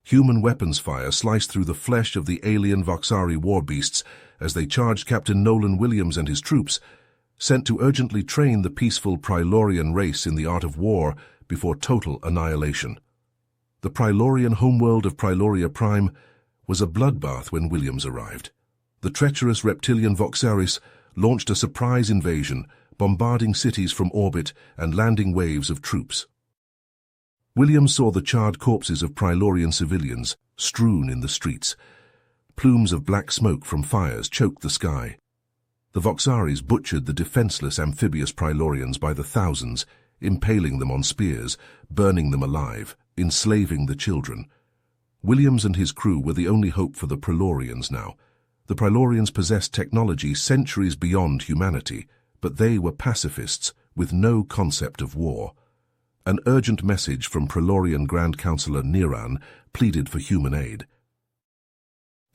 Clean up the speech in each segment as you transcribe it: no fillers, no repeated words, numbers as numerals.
Human weapons fire sliced through the flesh of the alien Voxari war beasts as they charged Captain Nolan Williams and his troops, sent to urgently train the peaceful Prilorian race in the art of war before total annihilation. The Prilorian homeworld of Priloria Prime was a bloodbath when Williams arrived. The treacherous reptilian Voxaris launched a surprise invasion, bombarding cities from orbit and landing waves of troops. Williams saw the charred corpses of Prilorian civilians strewn in the streets. Plumes of black smoke from fires choked the sky. The Voxaris butchered the defenseless amphibious Prilorians by the thousands, impaling them on spears, burning them alive, enslaving the children. Williams and his crew were the only hope for the Prilorians now. The Prilorians possessed technology centuries beyond humanity, but they were pacifists with no concept of war. An urgent message from Prilorian Grand Counselor Niran pleaded for human aid.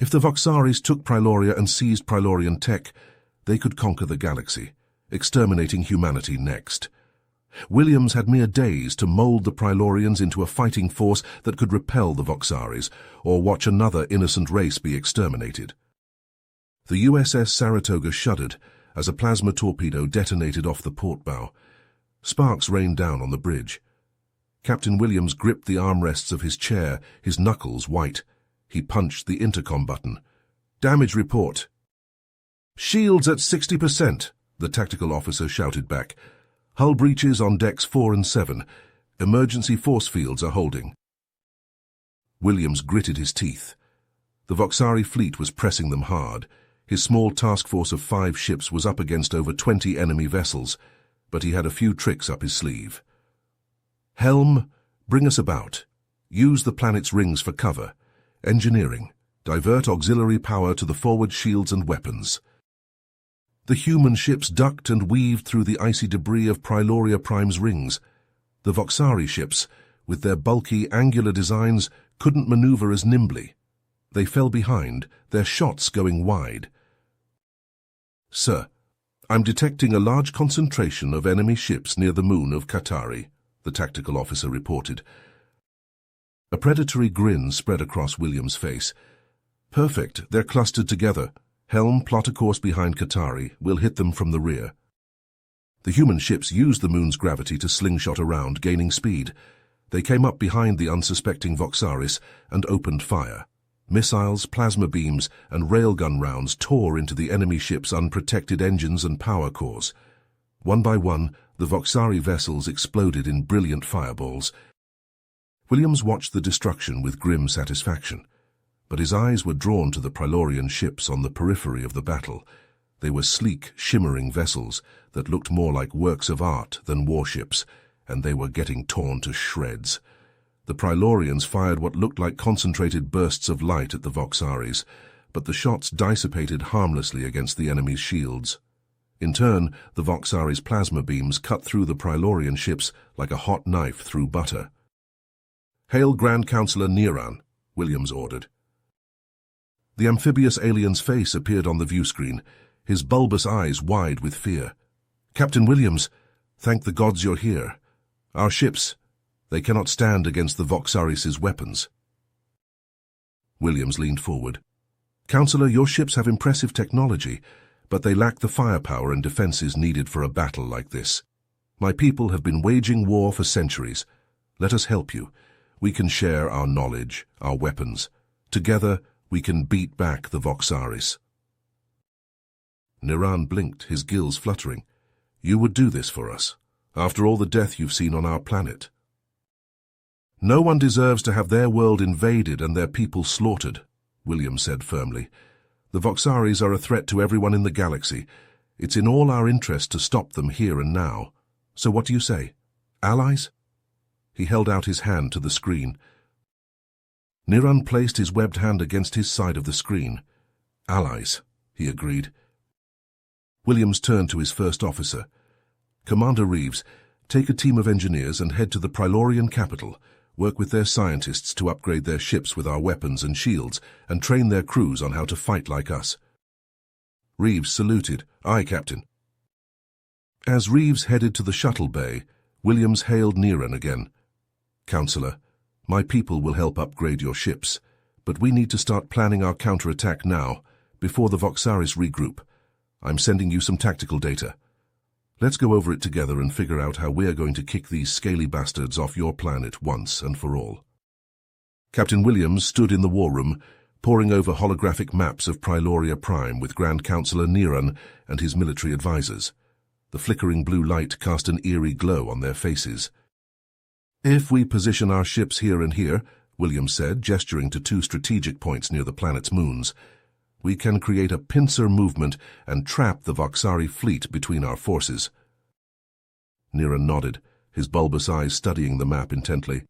If the Voxaris took Priloria and seized Prilorian tech, they could conquer the galaxy, exterminating humanity next. Williams had mere days to mold the Prilorians into a fighting force that could repel the Voxaris, or watch another innocent race be exterminated. The USS Saratoga shuddered as a plasma torpedo detonated off the port bow. Sparks rained down on the bridge. Captain Williams gripped the armrests of his chair, his knuckles white. He punched the intercom button. "Damage report." "Shields at 60%, the tactical officer shouted back. "Hull breaches on decks 4 and 7. Emergency force fields are holding." Williams gritted his teeth. The Voxari fleet was pressing them hard. His small task force of 5 ships was up against over 20 enemy vessels, but he had a few tricks up his sleeve. "Helm, bring us about. Use the planet's rings for cover. Engineering, divert auxiliary power to the forward shields and weapons." The human ships ducked and weaved through the icy debris of Priloria Prime's rings. The Voxari ships, with their bulky, angular designs, couldn't maneuver as nimbly. They fell behind, their shots going wide. "Sir, I'm detecting a large concentration of enemy ships near the moon of Qatari," the tactical officer reported. A predatory grin spread across Williams' face. "Perfect, they're clustered together. Helm, plot a course behind Qatari. We'll hit them from the rear." The human ships used the moon's gravity to slingshot around, gaining speed. They came up behind the unsuspecting Voxaris and opened fire. Missiles, plasma beams, and railgun rounds tore into the enemy ship's unprotected engines and power cores. One by one, the Voxari vessels exploded in brilliant fireballs. Williams watched the destruction with grim satisfaction, but his eyes were drawn to the Prilorian ships on the periphery of the battle. They were sleek, shimmering vessels that looked more like works of art than warships, and they were getting torn to shreds. The Prilorians fired what looked like concentrated bursts of light at the Voxaris, but the shots dissipated harmlessly against the enemy's shields. In turn, the Voxaris' plasma beams cut through the Prilorian ships like a hot knife through butter. "Hail Grand Counselor Niran," Williams ordered. The amphibious alien's face appeared on the view screen, his bulbous eyes wide with fear. "Captain Williams, thank the gods you're here. Our ships, they cannot stand against the Voxaris' weapons." Williams leaned forward. "Counselor, your ships have impressive technology, but they lack the firepower and defenses needed for a battle like this. My people have been waging war for centuries. Let us help you. We can share our knowledge, our weapons. Together, we can beat back the Voxaris." Niran blinked, his gills fluttering. "You would do this for us, after all the death you've seen on our planet?" "No one deserves to have their world invaded and their people slaughtered," Williams said firmly. "The Voxaris are a threat to everyone in the galaxy. It's in all our interest to stop them here and now. So what do you say? Allies?" He held out his hand to the screen. Niran placed his webbed hand against his side of the screen. "Allies," he agreed. Williams turned to his first officer. "Commander Reeves, take a team of engineers and head to the Prilorian capital. Work with their scientists to upgrade their ships with our weapons and shields, and train their crews on how to fight like us." Reeves saluted. "Aye, Captain." As Reeves headed to the shuttle bay, Williams hailed Niran again. "Counselor, My people will help upgrade your ships, but we need to start planning our counterattack now, before the Voxaris regroup. I'm sending you some tactical data. Let's go over it together and figure out how we're going to kick these scaly bastards off your planet once and for all. Captain Williams stood in the war room, poring over holographic maps of Priloria Prime with Grand Counselor Neron and his military advisors. The flickering blue light cast an eerie glow on their faces. If we position our ships here and here, Williams said, gesturing to two strategic points near the planet's moons, we can create a pincer movement and trap the Voxari fleet between our forces. Neron nodded, his bulbous eyes studying the map intently.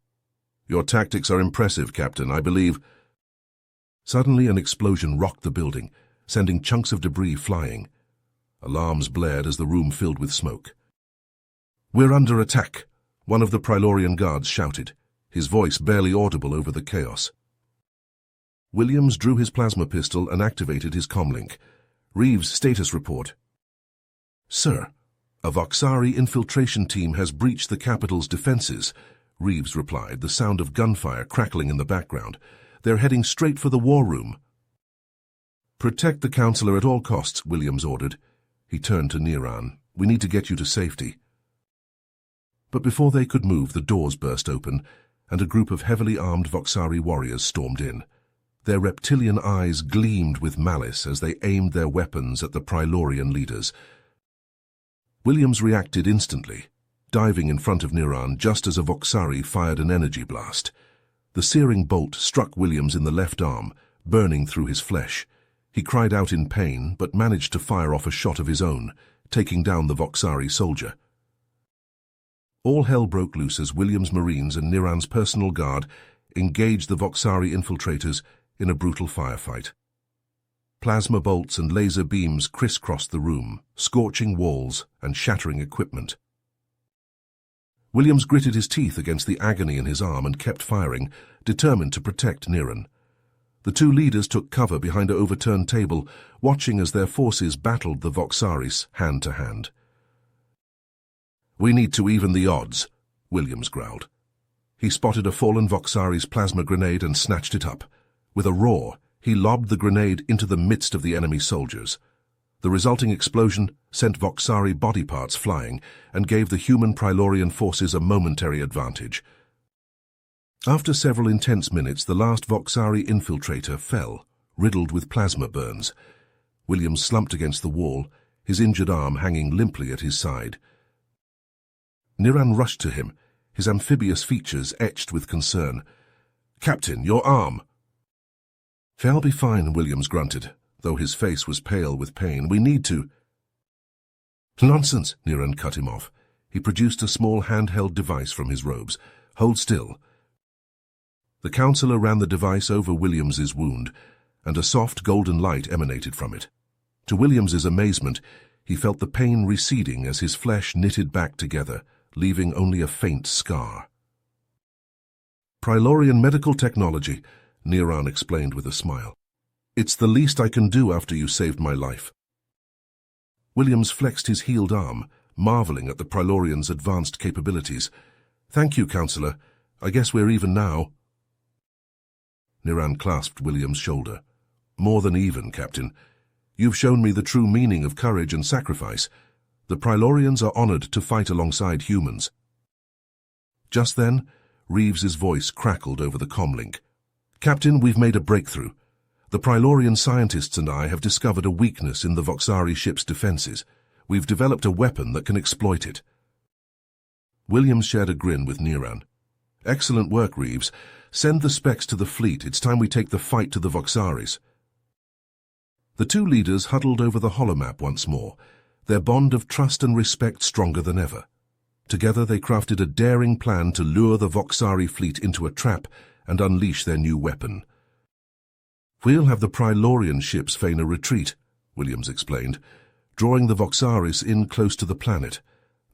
Your tactics are impressive, Captain, I believe. Suddenly an explosion rocked the building, sending chunks of debris flying. Alarms blared as the room filled with smoke. We're under attack, one of the Prilorian guards shouted, his voice barely audible over the chaos. Williams drew his plasma pistol and activated his comlink. Reeves' status report. Sir, a Voxari infiltration team has breached the capital's defenses, Reeves replied, the sound of gunfire crackling in the background. They're heading straight for the war room. Protect the Counselor at all costs, Williams ordered. He turned to Neron. We need to get you to safety. But before they could move, the doors burst open, and a group of heavily armed Voxari warriors stormed in. Their reptilian eyes gleamed with malice as they aimed their weapons at the Prilorian leaders. Williams reacted instantly, diving in front of Neron just as a Voxari fired an energy blast. The searing bolt struck Williams in the left arm, burning through his flesh. He cried out in pain, but managed to fire off a shot of his own, taking down the Voxari soldier. All hell broke loose as Williams' Marines and Neron's personal guard engaged the Voxari infiltrators in a brutal firefight. Plasma bolts and laser beams crisscrossed the room, scorching walls and shattering equipment. Williams gritted his teeth against the agony in his arm and kept firing, determined to protect Neron. The two leaders took cover behind an overturned table, watching as their forces battled the Voxaris hand to hand. We need to even the odds, Williams growled. He spotted a fallen Voxari's plasma grenade and snatched it up. With a roar, he lobbed the grenade into the midst of the enemy soldiers. The resulting explosion sent Voxari body parts flying and gave the human Prilorian forces a momentary advantage. After several intense minutes, the last Voxari infiltrator fell, riddled with plasma burns. Williams slumped against the wall, his injured arm hanging limply at his side. Neron rushed to him, his amphibious features etched with concern. "Captain, your arm!" "I'll be fine," Williams grunted, though his face was pale with pain. "We need to—" "Nonsense," Neron cut him off. He produced a small handheld device from his robes. "Hold still." The counselor ran the device over Williams's wound, and a soft golden light emanated from it. To Williams's amazement, he felt the pain receding as his flesh knitted back together, leaving only a faint scar. "Prilorian medical technology," Neron explained with a smile. "It's the least I can do after you saved my life." Williams flexed his healed arm, marveling at the Prilorian's advanced capabilities. "Thank you, Counselor. I guess we're even now." Neron clasped Williams' shoulder. "More than even, Captain. You've shown me the true meaning of courage and sacrifice. The Prilorians are honored to fight alongside humans." Just then, Reeves's voice crackled over the comlink. "Captain, we've made a breakthrough. The Prilorian scientists and I have discovered a weakness in the Voxari ship's defenses. We've developed a weapon that can exploit it." Williams shared a grin with Neron. "Excellent work, Reeves. Send the specs to the fleet. It's time we take the fight to the Voxaris." The two leaders huddled over the holomap once more, their bond of trust and respect stronger than ever. Together they crafted a daring plan to lure the Voxari fleet into a trap and unleash their new weapon. "We'll have the Prilorian ships feign a retreat," Williams explained, "drawing the Voxaris in close to the planet.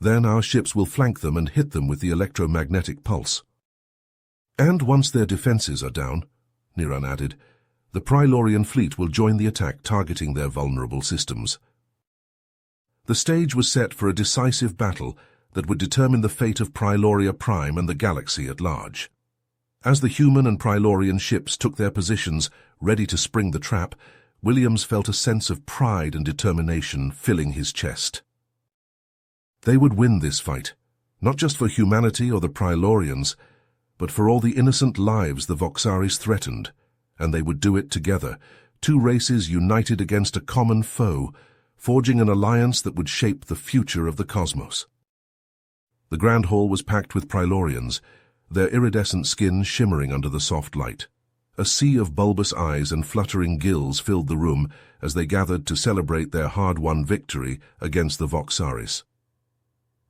Then our ships will flank them and hit them with the electromagnetic pulse." "And once their defenses are down," Neron added, "the Prilorian fleet will join the attack targeting their vulnerable systems." The stage was set for a decisive battle that would determine the fate of Priloria Prime and the galaxy at large. As the human and Prylorian ships took their positions, ready to spring the trap, Williams felt a sense of pride and determination filling his chest. They would win this fight, not just for humanity or the Prylorians, but for all the innocent lives the Voxaris threatened, and they would do it together, two races united against a common foe, forging an alliance that would shape the future of the cosmos. The Grand Hall was packed with Prylorians, their iridescent skin shimmering under the soft light. A sea of bulbous eyes and fluttering gills filled the room as they gathered to celebrate their hard-won victory against the Voxaris.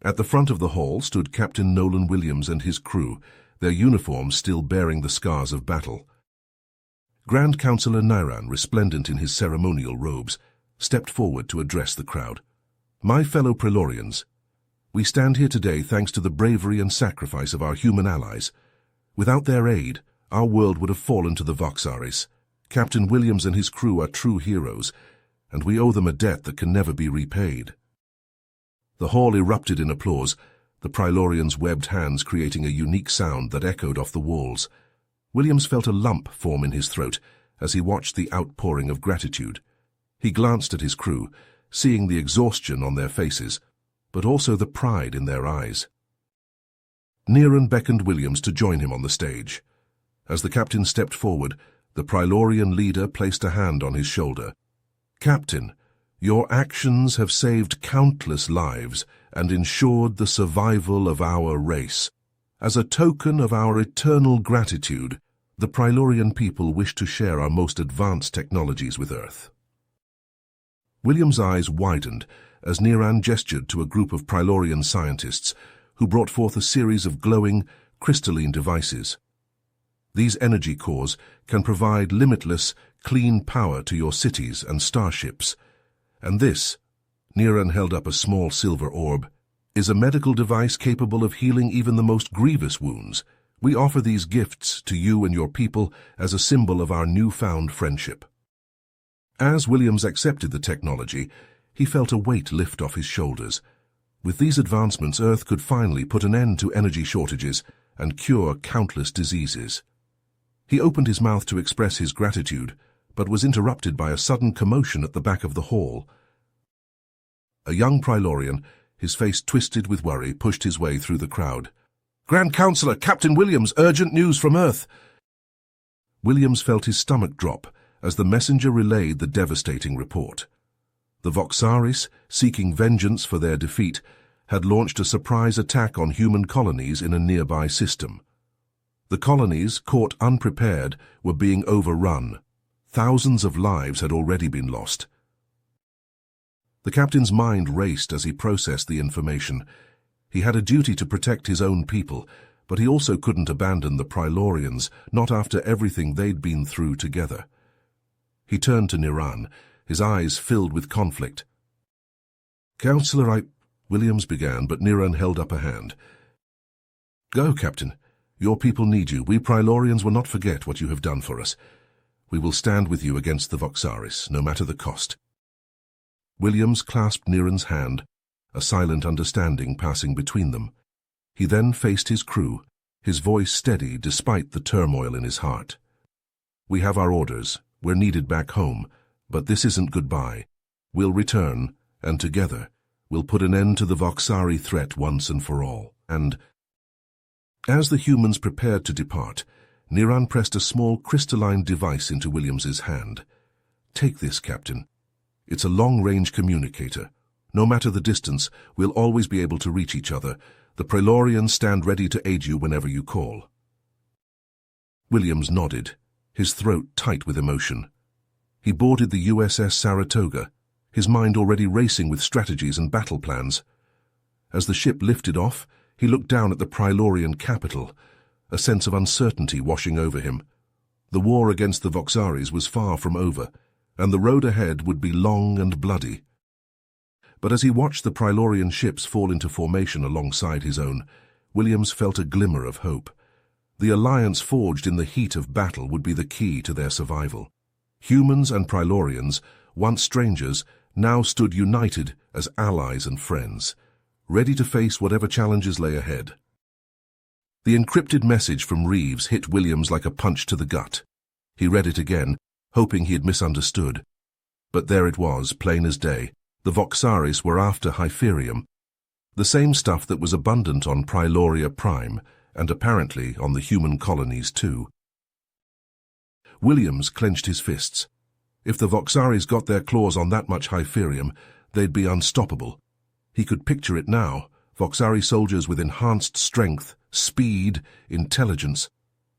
At the front of the hall stood Captain Nolan Williams and his crew, their uniforms still bearing the scars of battle. Grand Counselor Niran, resplendent in his ceremonial robes, stepped forward to address the crowd. "My fellow Prylorians, we stand here today thanks to the bravery and sacrifice of our human allies. Without their aid, our world would have fallen to the Voxaris. Captain Williams and his crew are true heroes, and we owe them a debt that can never be repaid." The hall erupted in applause, the Prylorians' webbed hands creating a unique sound that echoed off the walls. Williams felt a lump form in his throat as he watched the outpouring of gratitude. He glanced at his crew, seeing the exhaustion on their faces, but also the pride in their eyes. Niran beckoned Williams to join him on the stage. As the captain stepped forward, the Prylorian leader placed a hand on his shoulder. "Captain, your actions have saved countless lives and ensured the survival of our race. As a token of our eternal gratitude, the Prylorian people wish to share our most advanced technologies with Earth." William's eyes widened as Niran gestured to a group of Prylorian scientists who brought forth a series of glowing, crystalline devices. "These energy cores can provide limitless, clean power to your cities and starships. And this," Niran held up a small silver orb, "is a medical device capable of healing even the most grievous wounds. We offer these gifts to you and your people as a symbol of our newfound friendship." As Williams accepted the technology, he felt a weight lift off his shoulders. With these advancements, Earth could finally put an end to energy shortages and cure countless diseases. He opened his mouth to express his gratitude, but was interrupted by a sudden commotion at the back of the hall. A young Prylorian, his face twisted with worry, pushed his way through the crowd. "Grand Counselor, Captain Williams, urgent news from Earth!" Williams felt his stomach drop as the messenger relayed the devastating report. The Voxaris, seeking vengeance for their defeat, had launched a surprise attack on human colonies in a nearby system. The colonies, caught unprepared, were being overrun. Thousands of lives had already been lost. The captain's mind raced as he processed the information. He had a duty to protect his own people, but he also couldn't abandon the Prylorians, not after everything they'd been through together. He turned to Niran, his eyes filled with conflict. "Counselor, Williams began, but Niran held up a hand. "Go, Captain. Your people need you. We Prylorians will not forget what you have done for us. We will stand with you against the Voxaris, no matter the cost." Williams clasped Niran's hand, a silent understanding passing between them. He then faced his crew, his voice steady despite the turmoil in his heart. "We have our orders. We're needed back home, but this isn't goodbye. We'll return, and together, we'll put an end to the Voxari threat once and for all." And as the humans prepared to depart, Niran pressed a small crystalline device into Williams's hand. "Take this, Captain. It's a long-range communicator. No matter the distance, we'll always be able to reach each other. The Prylorians stand ready to aid you whenever you call." Williams nodded, his throat tight with emotion. He boarded the USS Saratoga, his mind already racing with strategies and battle plans. As the ship lifted off, he looked down at the Prylorian capital, a sense of uncertainty washing over him. The war against the Voxaris was far from over, and the road ahead would be long and bloody. But as he watched the Prylorian ships fall into formation alongside his own, Williams felt a glimmer of hope. The alliance forged in the heat of battle would be the key to their survival. Humans and Prylorians, once strangers, now stood united as allies and friends, ready to face whatever challenges lay ahead. The encrypted message from Reeves hit Williams like a punch to the gut. He read it again, hoping he had misunderstood. But there it was, plain as day. The Voxaris were after Hyperium, the same stuff that was abundant on Pryloria Prime, and apparently on the human colonies too. Williams clenched his fists. If the Voxaris got their claws on that much Hyperium, they'd be unstoppable. He could picture it now, Voxari soldiers with enhanced strength, speed, intelligence.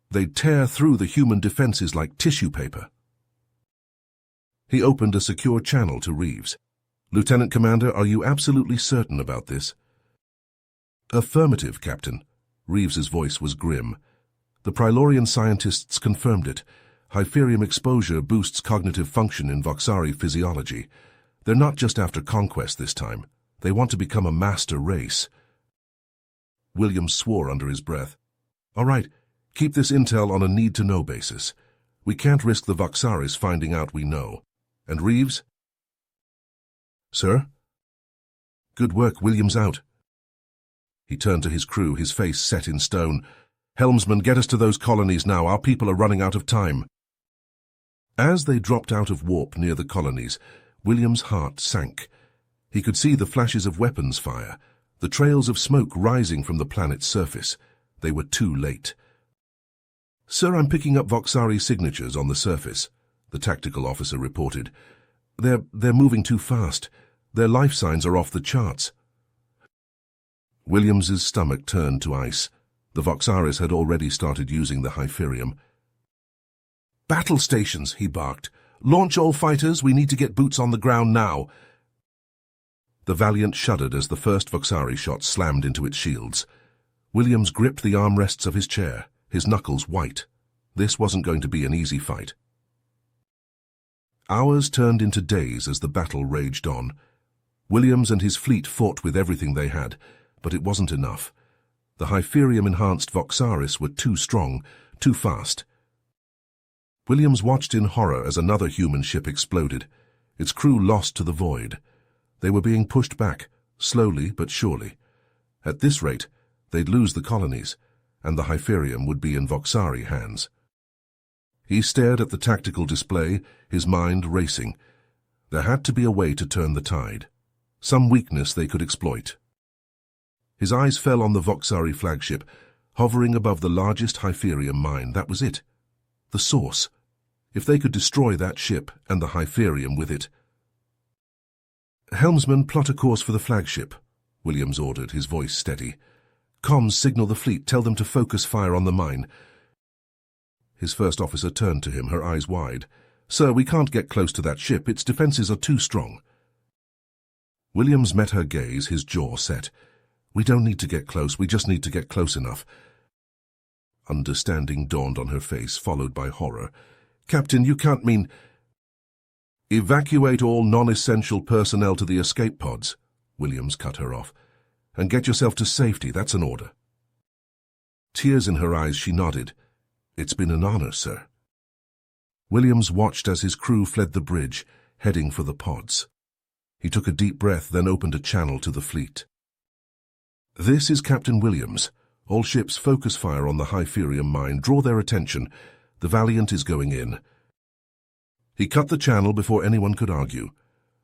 They'd tear through the human defenses like tissue paper. He opened a secure channel to Reeves. "Lieutenant Commander, are you absolutely certain about this?" "Affirmative, Captain." Reeves's voice was grim. "The Prilorian scientists confirmed it. Hyperium exposure boosts cognitive function in Voxari physiology. They're not just after conquest this time. They want to become a master race." Williams swore under his breath. "All right, keep this intel on a need-to-know basis. We can't risk the Voxaris finding out we know. And Reeves?" "Sir?" "Good work, Williams out." He turned to his crew, his face set in stone. "Helmsman, get us to those colonies now. Our people are running out of time." As they dropped out of warp near the colonies, Williams' heart sank. He could see the flashes of weapons fire, the trails of smoke rising from the planet's surface. They were too late. "Sir, I'm picking up Voxari signatures on the surface," the tactical officer reported. They're moving too fast. Their life signs are off the charts." Williams's stomach turned to ice. The Voxaris had already started using the Hyperium. "Battle stations," he barked. "Launch all fighters. We need to get boots on the ground now." The Valiant shuddered as the first Voxari shot slammed into its shields. Williams gripped the armrests of his chair, his knuckles white. This wasn't going to be an easy fight. Hours turned into days as the battle raged on. Williams and his fleet fought with everything they had, but it wasn't enough. The Hyperium-enhanced Voxaris were too strong, too fast. Williams watched in horror as another human ship exploded, its crew lost to the void. They were being pushed back, slowly but surely. At this rate, they'd lose the colonies, and the Hyperium would be in Voxari hands. He stared at the tactical display, his mind racing. There had to be a way to turn the tide. Some weakness they could exploit. His eyes fell on the Voxari flagship, hovering above the largest Hyperium mine. That was it. The source. If they could destroy that ship and the Hyperium with it. "Helmsman, plot a course for the flagship," Williams ordered, his voice steady. "Comms signal the fleet. Tell them to focus fire on the mine." His first officer turned to him, her eyes wide. "Sir, we can't get close to that ship. Its defenses are too strong." Williams met her gaze, his jaw set. "We don't need to get close. We just need to get close enough." Understanding dawned on her face, followed by horror. "Captain, you can't mean—" "Evacuate all non-essential personnel to the escape pods," Williams cut her off. "And get yourself to safety. That's an order." Tears in her eyes, she nodded. "It's been an honor, sir." Williams watched as his crew fled the bridge, heading for the pods. He took a deep breath, then opened a channel to the fleet. "This is Captain Williams. All ships focus fire on the Hyperium mine. Draw their attention. The Valiant is going in." He cut the channel before anyone could argue.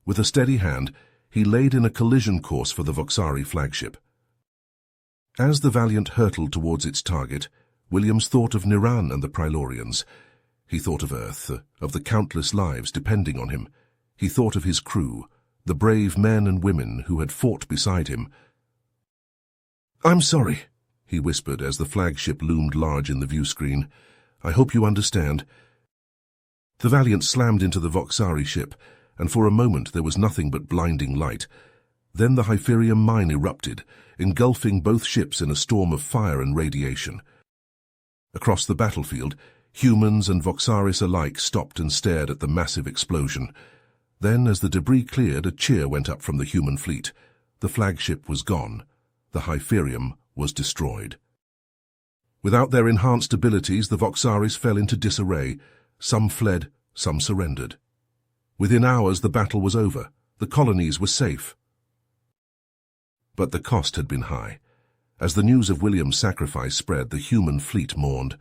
With a steady hand, he laid in a collision course for the Voxari flagship. As the Valiant hurtled towards its target, Williams thought of Niran and the Prilorians. He thought of Earth, of the countless lives depending on him. He thought of his crew, the brave men and women who had fought beside him. "I'm sorry," he whispered as the flagship loomed large in the view screen. "I hope you understand." The Valiant slammed into the Voxari ship, and for a moment there was nothing but blinding light. Then the Hyperium mine erupted, engulfing both ships in a storm of fire and radiation. Across the battlefield, humans and Voxaris alike stopped and stared at the massive explosion. Then, as the debris cleared, a cheer went up from the human fleet. The flagship was gone. The Hyperium was destroyed. Without their enhanced abilities, the Voxaris fell into disarray. Some fled, some surrendered. Within hours, the battle was over. The colonies were safe. But the cost had been high. As the news of William's sacrifice spread, the human fleet mourned.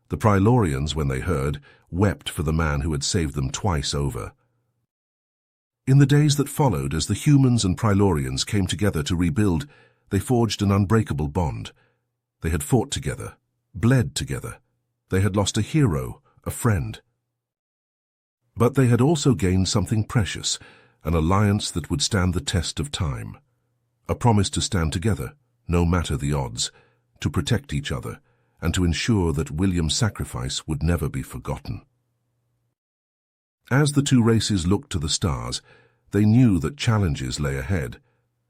The Praelorians, when they heard, wept for the man who had saved them twice over. In the days that followed, as the humans and Praelorians came together to rebuild, they forged an unbreakable bond. They had fought together, bled together. They had lost a hero, a friend. But they had also gained something precious, an alliance that would stand the test of time. A promise to stand together, no matter the odds, to protect each other, and to ensure that William's sacrifice would never be forgotten. As the two races looked to the stars, they knew that challenges lay ahead,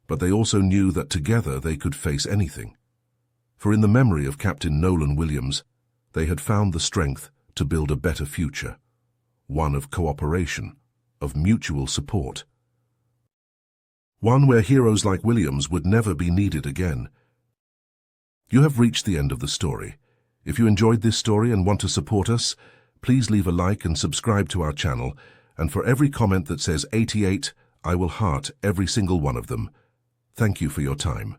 but they also knew that together they could face anything. For in the memory of Captain Nolan Williams, they had found the strength to build a better future, one of cooperation, of mutual support. One where heroes like Williams would never be needed again. You have reached the end of the story. If you enjoyed this story and want to support us, please leave a like and subscribe to our channel, and for every comment that says 88, I will heart every single one of them. Thank you for your time.